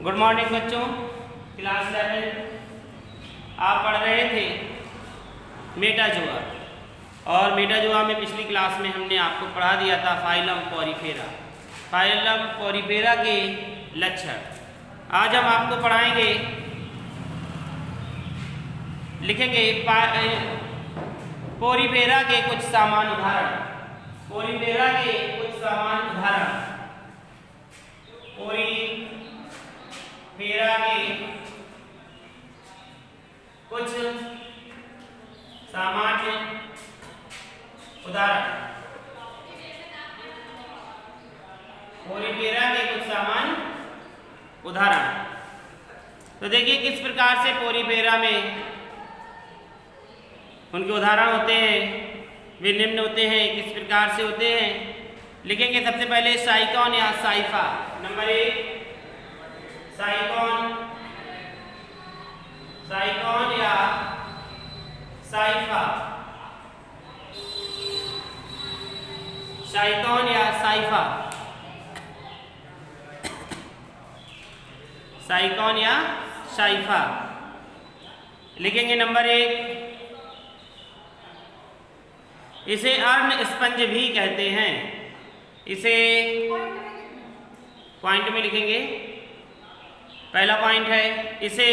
Good morning बच्चों, class 11 आप पढ़ रहे थे मेटाजोआ। और मेटाजोआ में पिछली क्लास में हमने आपको पढ़ा दिया था फाइलम पॉरीफेरा। फाइलम पॉरीफेरा के लक्षण आज हम आपको पढ़ाएंगे, लिखेंगे पॉरीफेरा के कुछ सामान्य उदाहरण। पॉरीफेरा के कुछ सामान्य उदाहरण, पॉरीफेरा के कुछ सामान्य उदाहरण। पॉरीफेरा के कुछ सामान्य उदाहरण तो देखिए किस प्रकार से पॉरीफेरा में उनके उदाहरण होते हैं, वे निम्न होते हैं। किस प्रकार से होते हैं लिखेंगे। सबसे पहले साइकॉन या साइफा। नंबर 1 साइकॉन या साइफा। साइकॉन या साइफा। साइकॉन या साइफा लिखेंगे। नंबर 1 इसे अर्ण स्पंज भी कहते हैं। इसे पॉइंट में लिखेंगे। पहला पॉइंट है इसे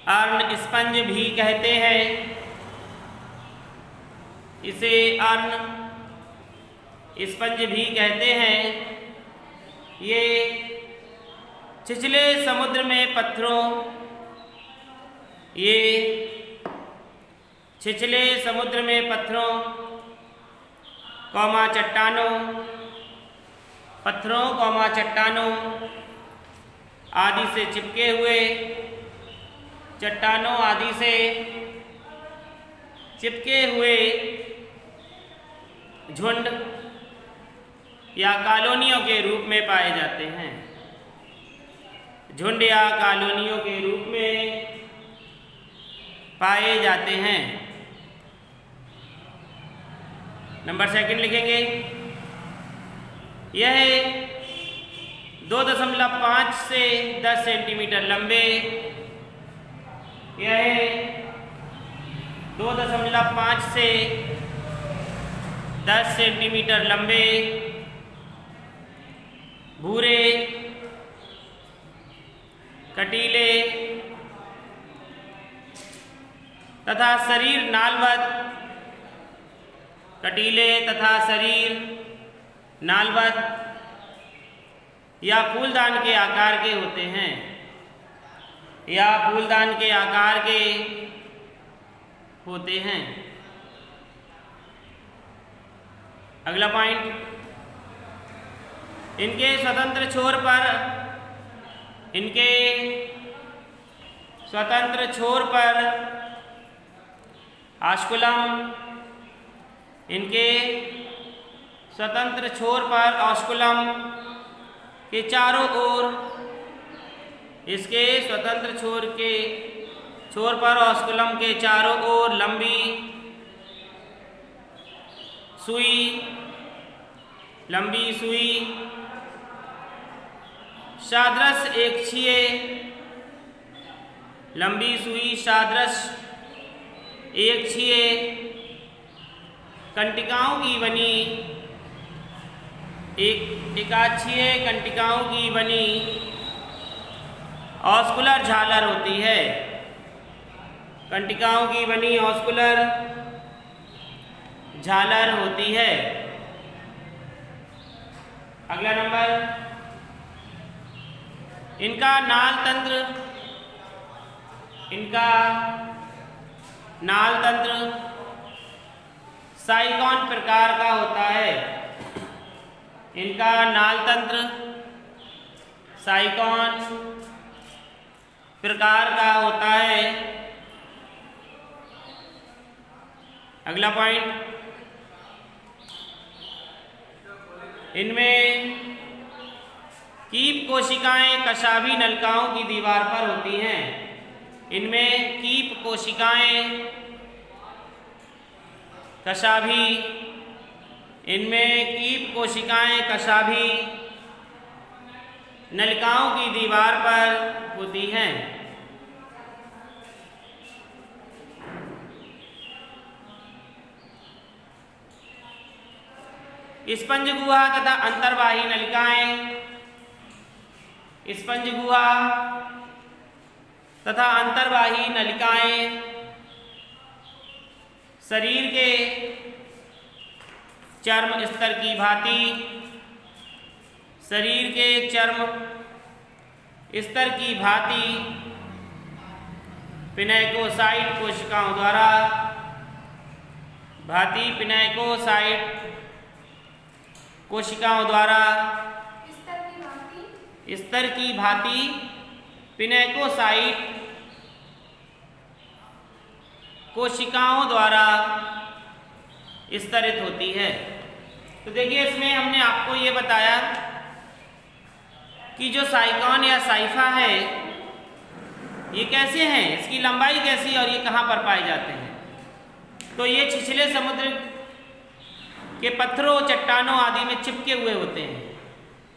अर्ण स्पंज भी कहते हैं। इसे अर्ण स्पंज भी कहते हैं। ये छिछले समुद्र में पत्थरों, ये छिछले समुद्र में पत्थरों कौमा चट्टानों, पत्थरों कौमा चट्टानों आदि से चिपके हुए, चट्टानों आदि से चिपके हुए झुंड या कॉलोनियों के रूप में पाए जाते हैं। झुंड या कॉलोनियों के रूप में पाए जाते हैं। नंबर 2 लिखेंगे। यह 2.5 से 10 सेंटीमीटर लंबे, यह 2.5 से 10 सेंटीमीटर लंबे, भूरे, कटीले तथा शरीर नालवत, कटीले तथा शरीर नालवत या फूलदान के आकार के होते हैं, या फूलदान के आकार के होते हैं। अगला पॉइंट, इनके स्वतंत्र छोर पर ऑस्कुलम, इनके स्वतंत्र छोर पर ऑस्कुलम के चारों ओर, इसके स्वतंत्र छोर पर ऑस्कुलम के चारों ओर लंबी सुई, सादृश एकक्षीय, लंबी सुई सादृश एकक्षीय कंटिकाओं की बनी, एकाक्षीय कंटिकाओं की बनी ऑस्कुलर झालर होती है। कंटिकाओं की बनी ऑस्कुलर झालर होती है। अगला नंबर, इनका नाल तंत्र साइकॉन प्रकार का होता है। इनका नाल तंत्र साइकॉन प्रकार का होता है। अगला पॉइंट, इनमें कीप कोशिकाएं कशाभी नलिकाओं की दीवार पर होती हैं। इनमें कीप कोशिकाएं कशाभी, इनमें कीप कोशिकाएं कशाभी नलिकाओं की दीवार पर होती हैं। स्पंज गुहा तथा अंतर्वाही नलिकाएं, स्पंज गुहा तथा अंतर्वाही नलिकाएं शरीर के चर्म स्तर की भांति, शरीर के चर्म स्तर की भांति पिनैकोसाइट कोशिकाओं द्वारा कोशिकाओं द्वारा स्तर की भांति पिनैकोसाइट कोशिकाओं द्वारा स्तरित होती है। तो देखिए इसमें हमने आपको ये बताया कि जो साइकॉन या साइफा है ये कैसे हैं, इसकी लंबाई कैसी है और ये कहाँ पर पाए जाते हैं। तो ये छिछले समुद्र के पत्थरों, चट्टानों आदि में चिपके हुए होते हैं,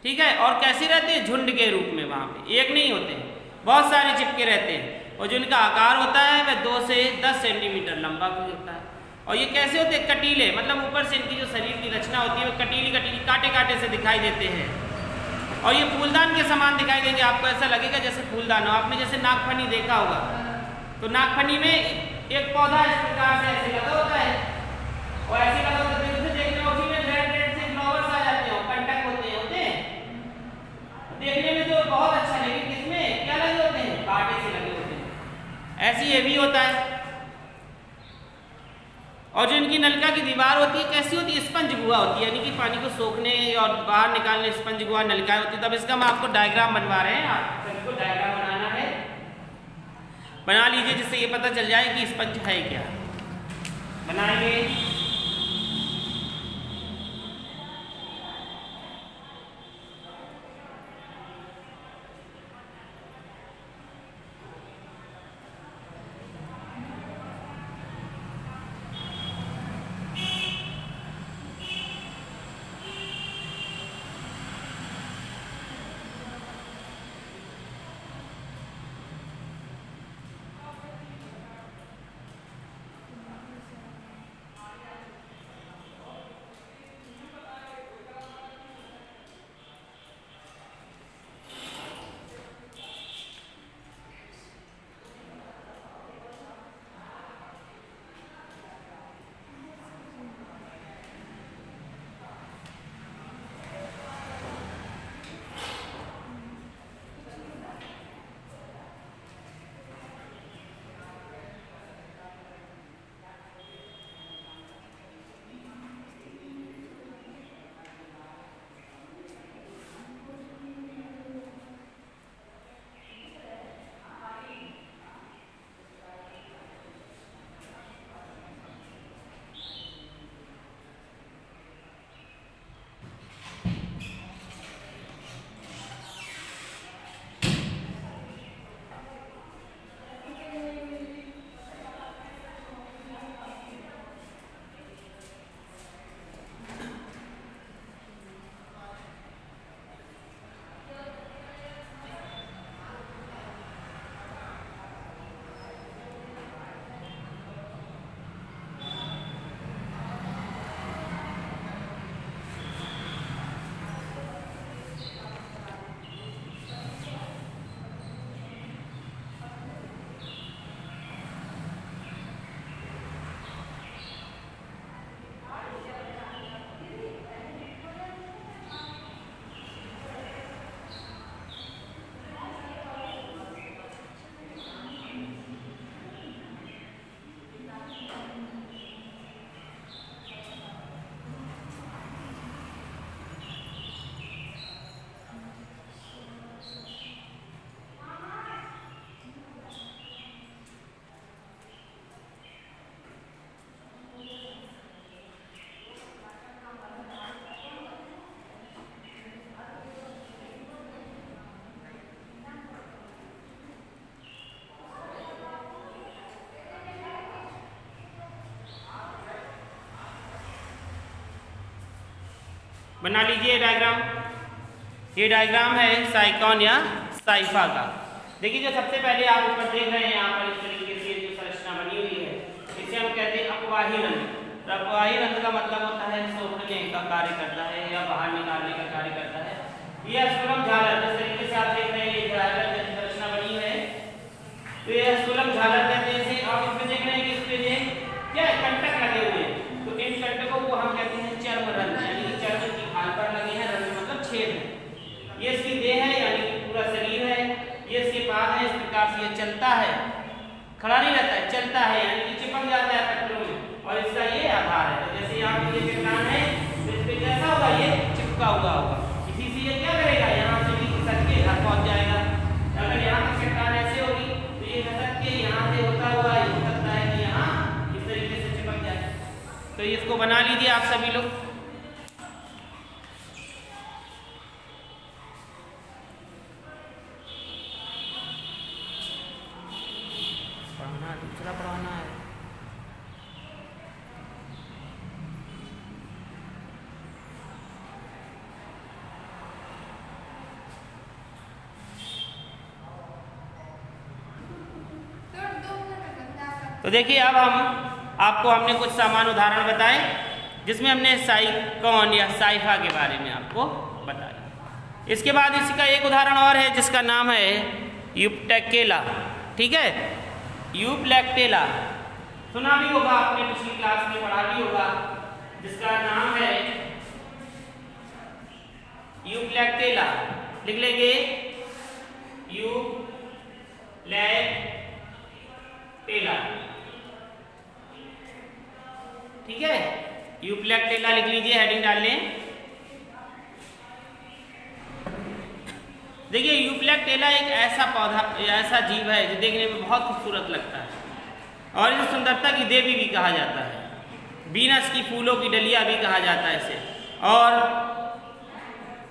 ठीक है। और कैसे रहते हैं, झुंड के रूप में, वहाँ पे एक नहीं होते हैं, बहुत सारे चिपके रहते हैं। और जो इनका आकार होता है वह 2 से 10 सेंटीमीटर लंबा भी होता है। और ये कैसे होते हैं, कटीले, मतलब ऊपर से इनकी जो शरीर की रचना होती है वो कटीली कटीली कांटे कांटे से दिखाई देते हैं। और ये फूलदान के समान दिखाई देंगे, आपको ऐसा लगेगा जैसे फूलदान हो। आपने जैसे नागफनी देखा होगा, तो नागफनी में एक पौधा इस प्रकार से ऐसे लगा होता है और ऐसे लगा होता है, देखने उसी में रेड से फ्लावर्स आ जाते हैं, कंटक होते हैं देखने में जो बहुत अच्छा लगे। किसमें क्या लगे होते हैं, कांटे से लगे होते हैं। ऐसे ये भी होता है। और जो इनकी नलिका की दीवार होती है कैसी होती है, स्पंज गुहा होती है, यानी कि पानी को सोखने और बाहर निकालने स्पंज गुहा नलिकाएं होती है। तब इसका हम आपको डायग्राम बनवा रहे हैं, आप सभी को डायग्राम बनाना है, बना लीजिए जिससे ये पता चल जाए कि स्पंज है क्या। बनाएंगे बना लीजिए डायग्राम। ये डायग्राम है साइकॉन या साइफा का। देखिए जो सबसे पहले आप ऊपर देख रहे हैं यहाँ पर इस तरीके से जो संरचना बनी हुई है, इसे हम कहते हैं अपवाही रंध्र। तो अपवाही रंध्र का मतलब होता है सोखने का कार्य करता है या बाहर निकालने का कार्य करता है। ये स्फुलम झालर, जिस तरीके से आप देख रहे हैं ये झालर जैसी संरचना बनी है, तो ये स्फुलम झालर कहते हैं। आप इसमें देख रहे हैं कि इसमें ये क्या कंटक लगे हुए हैं, तो इन कंटकों को हम कहते हैं चर्म रंध्र, यानी कि चर्म की खाल पर लगे हैं। रंध्र मतलब छेद है। ये इसकी देह है यानी कि पूरा शरीर है। ये इसके पाद है। इस प्रकार से ये चलता है, खड़ा नहीं रहता है, चलता है यानी कि चिपक जाता है पत्थरों में। और इसका ये आधार है। तो जैसे यहाँ पे ये चट्टान है तो इस पे कैसा होगा, ये चिपका हुआ होगा। इसी से ये क्या करेगा, यहाँ से भी खिसक के घर पहुंच जाएगा। अगर यहाँ की चट्टान ऐसे होगी तो ये खिसक के यहाँ से होता हुआ ये हो सकता है कि यहाँ इस तरीके से चिपक जाए। तो इसको बना लीजिए आप सभी लोग। दूसरा पढ़ाना है। तो देखिए अब आपको हमने कुछ सामान्य उदाहरण बताए जिसमें हमने साइकॉन या साइफा के बारे में आपको बताया। इसके बाद इसका एक उदाहरण और है जिसका नाम है यूप्टेकेला। ठीक है, यूप्लेक्टेला सुना भी होगा आपने, पिछली क्लास में पढ़ा भी होगा, जिसका नाम है यूप्लेक्टेला। लिख लेंगे यूप्लेक्टेला। ठीक है, यूप्लेक्टेला लिख लीजिए, हेडिंग डाल लें। देखिए यूप्लेक्टेला एक ऐसा पौधा, ऐसा जीव है जो देखने में बहुत खूबसूरत लगता है और इसे सुंदरता की देवी भी कहा जाता है। वीनस की फूलों की डलिया भी कहा जाता है इसे। और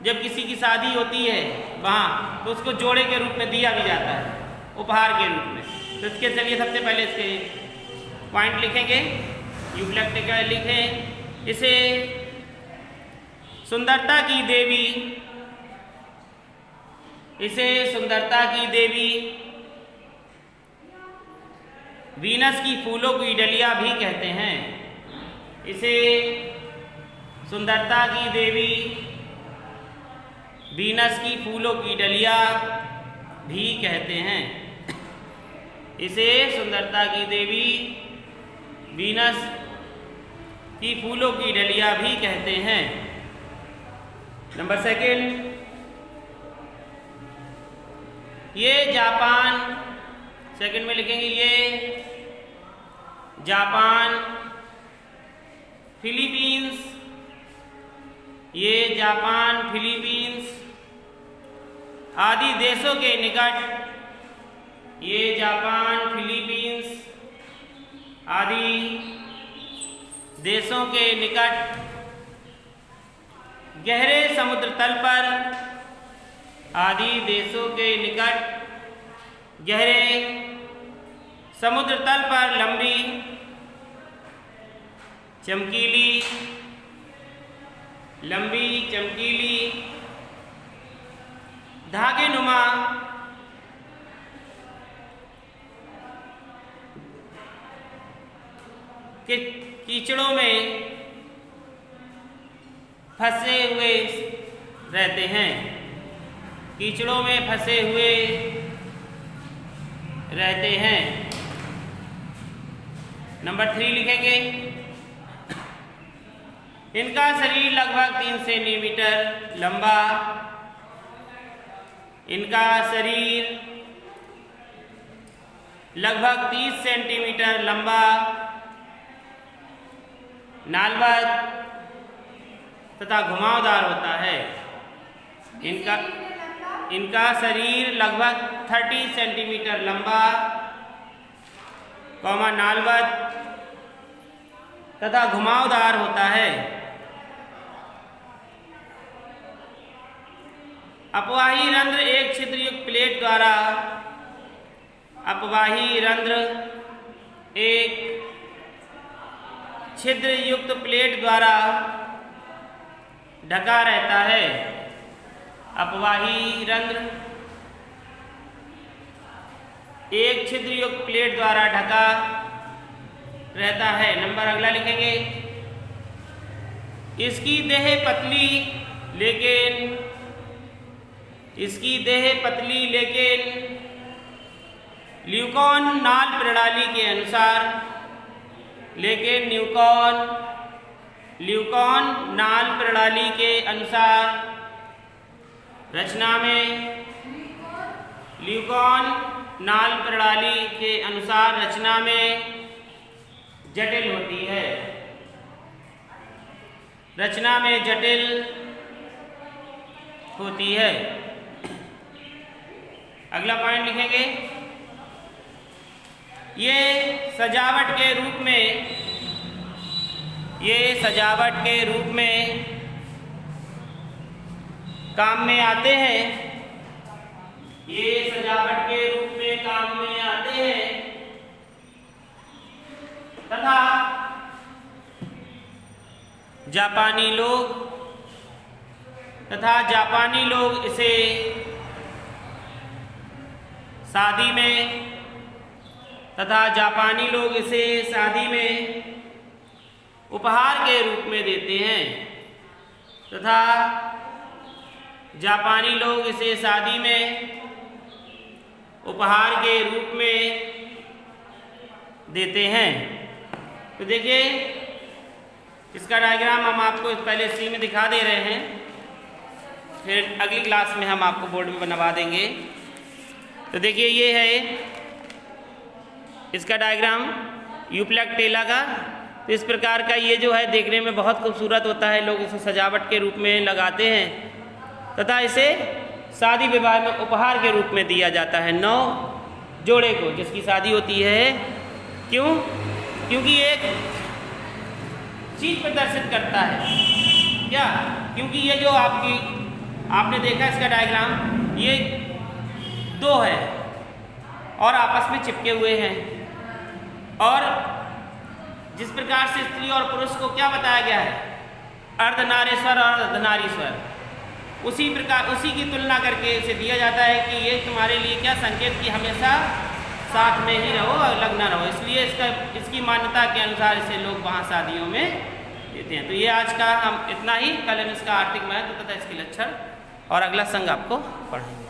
जब किसी की शादी होती है वहाँ तो उसको जोड़े के रूप में दिया भी जाता है, उपहार के रूप में। तो इसके चलिए सबसे पहले इसके पॉइंट लिखेंगे। यूप्लेक्टेला लिखें, इसे सुंदरता की देवी, इसे सुंदरता की देवी वीनस की फूलों की डलिया भी कहते हैं। इसे सुंदरता की देवी वीनस की फूलों की डलिया भी कहते हैं। इसे सुंदरता की देवी वीनस की फूलों की डलिया भी कहते हैं। नंबर सेकेंड, ये जापान, सेकंड में लिखेंगे ये जापान, फिलीपींस, ये जापान, फिलीपींस आदि देशों के निकट, ये जापान, फिलीपींस आदि देशों के निकट गहरे समुद्र तल पर, आदि देशों के निकट गहरे समुद्र तल पर लंबी, चमकीली, लंबी चमकीली धागे नुमा के कीचड़ों में फंसे हुए रहते हैं। कीचड़ों में फंसे हुए रहते हैं। नंबर 3 लिखेंगे, इनका शरीर लगभग 3 सेंटीमीटर लंबा, इनका शरीर लगभग 30 सेंटीमीटर लंबा, नालवत तथा घुमावदार होता है। इनका शरीर लगभग 30 सेंटीमीटर लंबा, नालवत तथा घुमावदार होता है। अपवाही रंध्र एक छिद्रयुक्त प्लेट द्वारा, अपवाही रंध्र एक छिद्रयुक्त प्लेट द्वारा ढका रहता है। अपवाही रंध्र एक छिद्र युक्त प्लेट द्वारा ढका रहता है। नंबर अगला लिखेंगे, इसकी देह पतली लेकिन ल्यूकॉन नाल प्रणाली के अनुसार रचना में जटिल होती है। अगला पॉइंट लिखेंगे, ये सजावट के रूप में काम में आते हैं। तथा जापानी लोग इसे शादी में उपहार के रूप में देते हैं। तो देखिए, इसका डायग्राम हम आपको पहले सी में दिखा दे रहे हैं, फिर अगली क्लास में हम आपको बोर्ड में बनवा देंगे। तो देखिए, ये है इसका डायग्राम यूप्लेक टेला का। तो इस प्रकार का ये जो है देखने में बहुत खूबसूरत होता है। लोग इसे सजावट के रूप में लगाते हैं तथा इसे शादी विवाह में उपहार के रूप में दिया जाता है नौ जोड़े को, जिसकी शादी होती है। क्योंकि एक चीज प्रदर्शित करता है क्या? क्योंकि ये जो आपने देखा इसका डायग्राम, ये दो है और आपस में चिपके हुए हैं। और जिस प्रकार से स्त्री और पुरुष को क्या बताया गया है, अर्धनारीश्वर और अर्धनारीश्वर, उसी की तुलना करके इसे दिया जाता है कि ये तुम्हारे लिए क्या संकेत कि हमेशा साथ में ही रहो, अलग ना रहो। इसलिए इसकी मान्यता के अनुसार इसे लोग वहाँ शादियों में देते हैं। तो ये आज का हम इतना ही, कल हम इसका आर्थिक महत्व तथा इसके लक्षण और अगला संघ आपको पढ़ेंगे।